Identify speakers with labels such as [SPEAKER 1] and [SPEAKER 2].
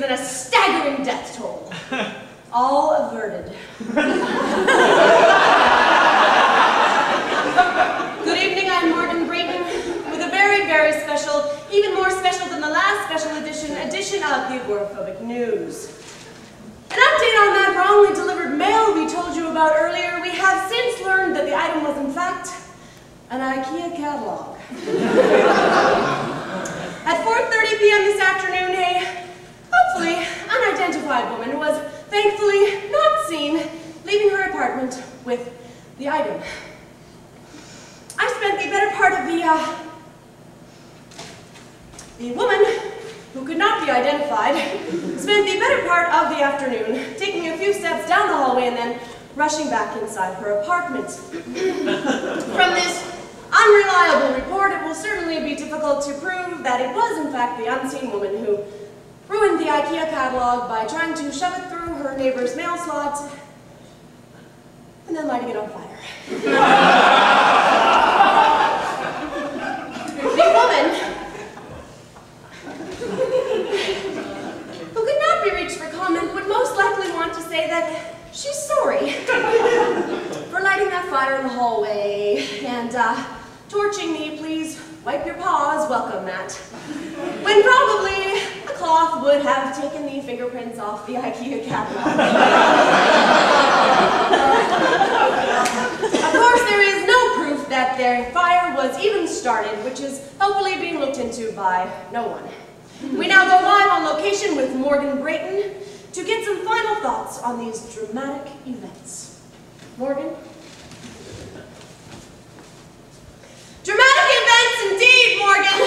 [SPEAKER 1] than a staggering death toll. All averted. Good evening, I'm Brayton, with a very, very special, even more special than the last special edition of the Agoraphobic News. An update on that wrongly delivered mail we told you about earlier. We have since learned that the item was in fact an IKEA catalog. At 4:30 p.m. this afternoon, a hopefully unidentified woman was thankfully not seen leaving her apartment with the item. I spent the better part of the woman who could not be identified, spent the better part of the afternoon taking a few steps down the hallway and then rushing back inside her apartment. From this unreliable report, it will certainly be difficult to prove that it was in fact the unseen woman who ruined the IKEA catalog by trying to shove it through her neighbor's mail slot and then lighting it on fire. The woman who could not be reached for comment would most likely want to say that she's sorry for lighting that fire in the hallway and torching the please wipe your paws welcome mat, when probably a cloth would have taken the fingerprints off the IKEA catalog. Of course, there is no proof that their fire was even started, which is hopefully being looked into by no one. We now go live on location with Brayton to get some final thoughts on these dramatic events. Morgan? Dramatic events indeed, Morgan!